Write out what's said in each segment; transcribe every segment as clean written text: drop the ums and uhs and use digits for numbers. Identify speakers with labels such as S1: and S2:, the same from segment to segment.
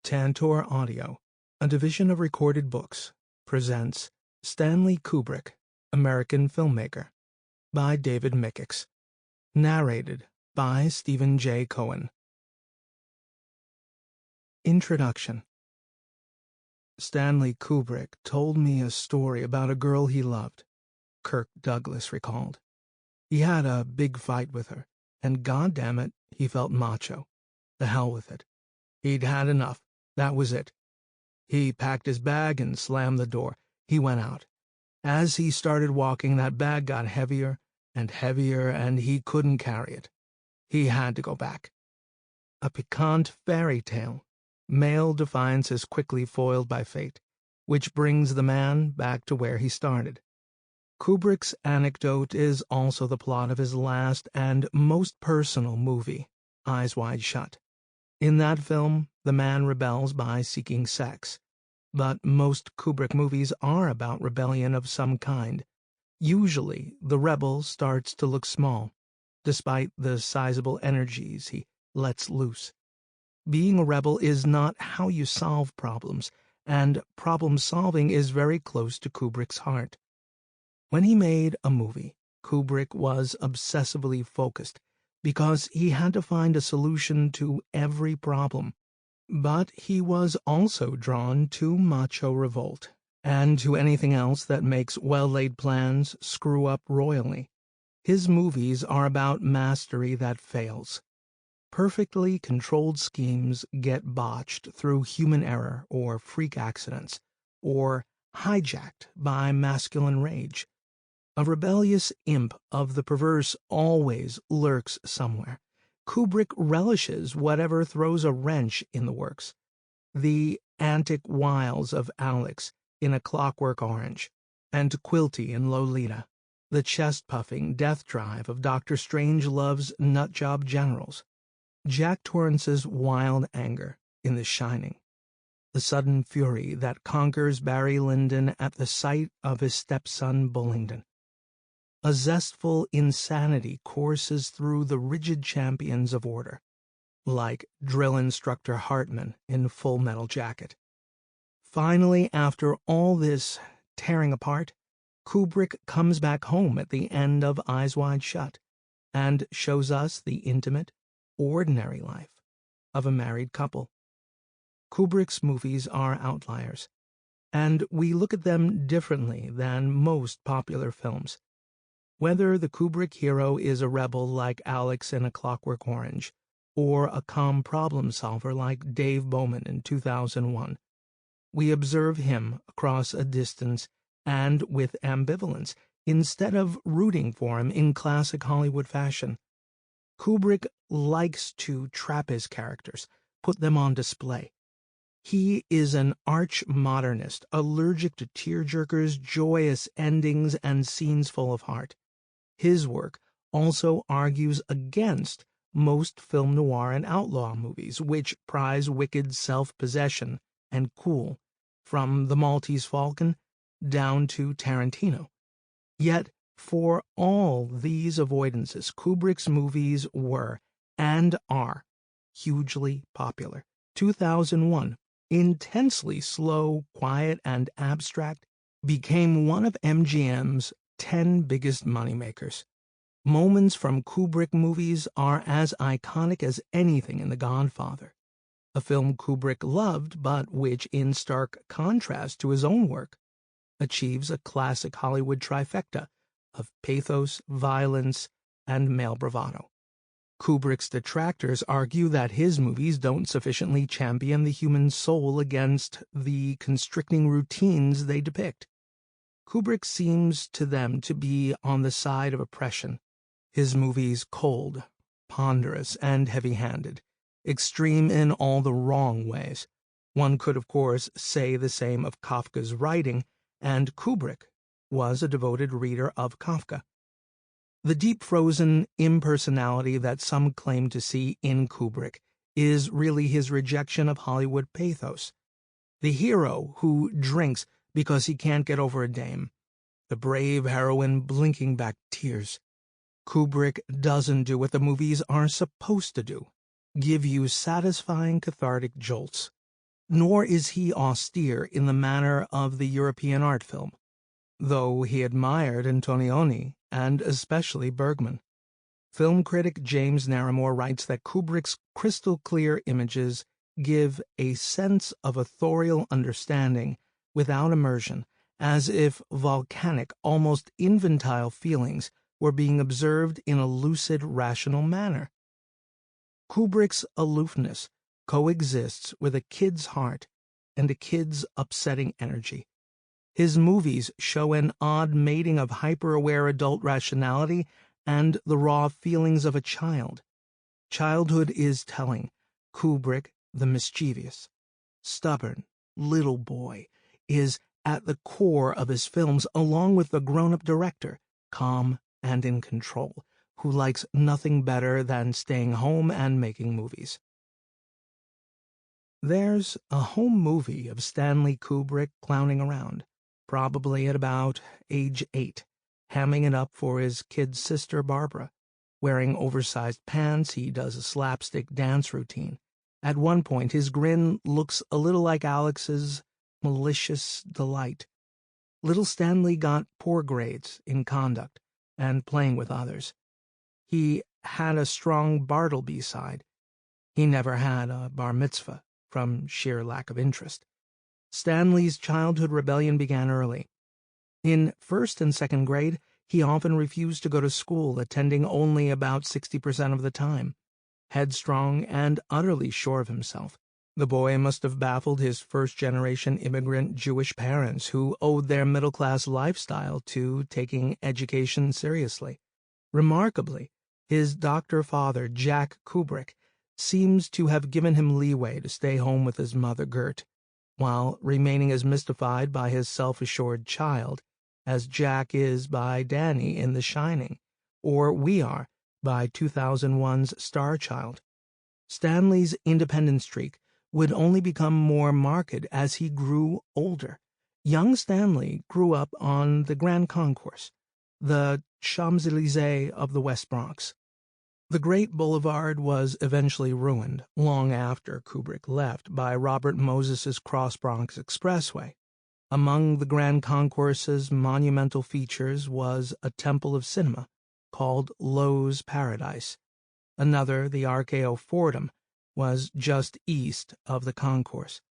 S1: Tantor Audio, a division of Recorded Books, presents Stanley Kubrick, American Filmmaker, by David Mikics. Narrated by Stephen J. Cohen. Introduction. Stanley Kubrick told me a story about a girl he loved, Kirk Douglas recalled. He had a big fight with her, and goddammit, he felt macho. The hell with it. He'd had enough. That was it. He packed his bag and slammed the door. He went out. As he started walking, that bag got heavier and heavier, and he couldn't carry it. He had to go back. A piquant fairy tale. Male defiance is quickly foiled by fate, which brings the man back to where he started. Kubrick's anecdote is also the plot of his last and most personal movie, Eyes Wide Shut. In that film, the man rebels by seeking sex. But most Kubrick movies are about rebellion of some kind. Usually, the rebel starts to look small, despite the sizable energies he lets loose. Being a rebel is not how you solve problems, and problem-solving is very close to Kubrick's heart. When he made a movie, Kubrick was obsessively focused, because he had to find a solution to every problem. But he was also drawn to macho revolt, and to anything else that makes well-laid plans screw up royally. His movies are about mastery that fails. Perfectly controlled schemes get botched through human error or freak accidents, or hijacked by masculine rage. A rebellious imp of the perverse always lurks somewhere. Kubrick relishes whatever throws a wrench in the works. The antic wiles of Alex in A Clockwork Orange, and Quilty in Lolita. The chest-puffing death drive of Dr. Strangelove's nutjob generals. Jack Torrance's wild anger in The Shining. The sudden fury that conquers Barry Lyndon at the sight of his stepson Bullingdon. A zestful insanity courses through the rigid champions of order, like drill instructor Hartman in Full Metal Jacket. Finally, after all this tearing apart, Kubrick comes back home at the end of Eyes Wide Shut and shows us the intimate, ordinary life of a married couple. Kubrick's movies are outliers, and we look at them differently than most popular films. Whether the Kubrick hero is a rebel like Alex in A Clockwork Orange, or a calm problem solver like Dave Bowman in 2001, we observe him across a distance and with ambivalence, instead of rooting for him in classic Hollywood fashion. Kubrick likes to trap his characters, put them on display. He is an arch-modernist, allergic to tearjerkers, joyous endings, and scenes full of heart. His work also argues against most film noir and outlaw movies, which prize wicked self-possession and cool, from The Maltese Falcon down to Tarantino. Yet, for all these avoidances, Kubrick's movies were, and are, hugely popular. 2001, intensely slow, quiet, and abstract, became one of MGM's 10 biggest moneymakers. Moments from Kubrick movies are as iconic as anything in The Godfather, a film Kubrick loved but which, in stark contrast to his own work, achieves a classic Hollywood trifecta of pathos, violence, and male bravado. Kubrick's detractors argue that his movies don't sufficiently champion the human soul against the constricting routines they depict. Kubrick seems to them to be on the side of oppression, his movies cold, ponderous, and heavy-handed, extreme in all the wrong ways. One could, of course, say the same of Kafka's writing, and Kubrick was a devoted reader of Kafka. The deep-frozen impersonality that some claim to see in Kubrick is really his rejection of Hollywood pathos. The hero who drinks because he can't get over a dame. The brave heroine blinking back tears. Kubrick doesn't do what the movies are supposed to do, give you satisfying cathartic jolts. nor is he austere in the manner of the European art film, though he admired Antonioni and especially Bergman. Film critic James Naremore writes that Kubrick's crystal-clear images give a sense of authorial understanding without immersion, as if volcanic, almost infantile feelings were being observed in a lucid, rational manner. Kubrick's aloofness coexists with a kid's heart and a kid's upsetting energy. His movies show an odd mating of hyper-aware adult rationality and the raw feelings of a child. Childhood is telling. Kubrick, the mischievous, stubborn little boy, is at the core of his films, along with the grown-up director, calm and in control, who likes nothing better than staying home and making movies. There's a home movie of Stanley Kubrick clowning around, probably at about age 8, hamming it up for his kid sister Barbara. Wearing oversized pants, he does a slapstick dance routine. At one point, his grin looks a little like Alex's malicious delight. Little Stanley got poor grades in conduct and playing with others. He had a strong Bartleby side. He never had a bar mitzvah from sheer lack of interest. Stanley's childhood rebellion began early. In first and second grade, he often refused to go to school, attending only about 60% of the time. Headstrong and utterly sure of himself, the boy must have baffled his first-generation immigrant Jewish parents, who owed their middle-class lifestyle to taking education seriously. Remarkably, his doctor father, Jack Kubrick, seems to have given him leeway to stay home with his mother, Gert, while remaining as mystified by his self-assured child as Jack is by Danny in The Shining, or we are by 2001's Star Child. Stanley's independent streak would only become more marked as he grew older. Young Stanley grew up on the Grand Concourse, the Champs-Élysées of the West Bronx. The great boulevard was eventually ruined, long after Kubrick left, by Robert Moses's Cross Bronx Expressway. Among the Grand Concourse's monumental features was a temple of cinema called Lowe's Paradise. Another, the Archeo Fordham, was just east of the concourse.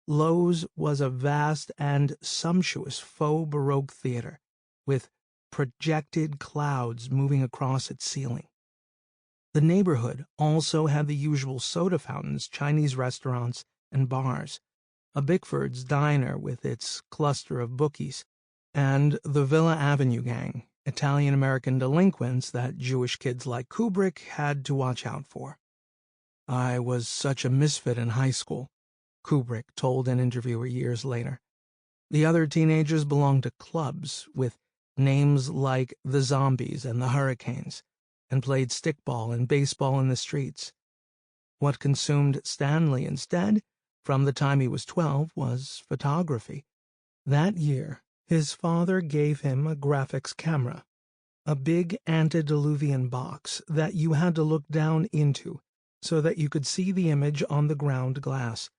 S1: Lowe's was a vast and sumptuous faux Baroque theater, with projected clouds moving across its ceiling. The neighborhood also had the usual soda fountains, Chinese restaurants, and bars, a Bickford's diner with its cluster of bookies, and the Villa Avenue gang, Italian-American delinquents that Jewish kids like Kubrick had to watch out for. "I was such a misfit in high school," Kubrick told an interviewer years later. "The other teenagers belonged to clubs with names like the Zombies and the Hurricanes, and played stickball and baseball in the streets. What consumed Stanley instead, from the time he was 12, was photography. That year, his father gave him a graphics camera, a big antediluvian box that you had to look down into so that you could see the image on the ground glass.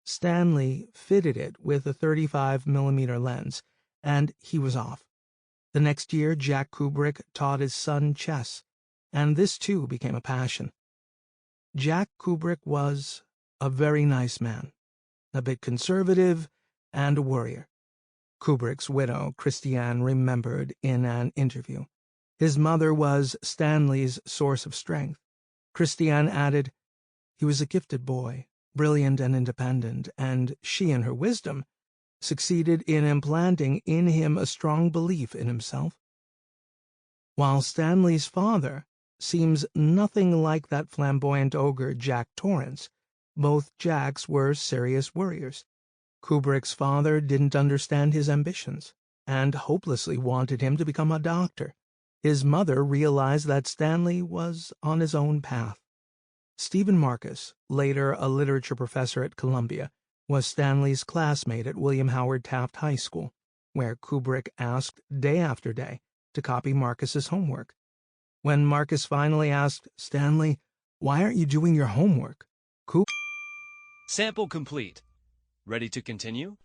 S1: Stanley fitted it with a 35mm lens, and he was off. The next year, Jack Kubrick taught his son chess, and this too became a passion. Jack Kubrick was a very nice man, a bit conservative and a worrier. Kubrick's widow, Christiane, remembered in an interview. His mother was Stanley's source of strength. Christiane added, "He was a gifted boy, brilliant and independent, and she, in her wisdom, succeeded in implanting in him a strong belief in himself." While Stanley's father seems nothing like that flamboyant ogre Jack Torrance, both Jacks were serious worriers. Kubrick's father didn't understand his ambitions and hopelessly wanted him to become a doctor. His mother realized that Stanley was on his own path. Stephen Marcus, later a literature professor at Columbia, was Stanley's classmate at William Howard Taft High School, where Kubrick asked day after day to copy Marcus's homework. When Marcus finally asked Stanley, "Why aren't you doing your homework?"
S2: Sample complete. Ready to continue?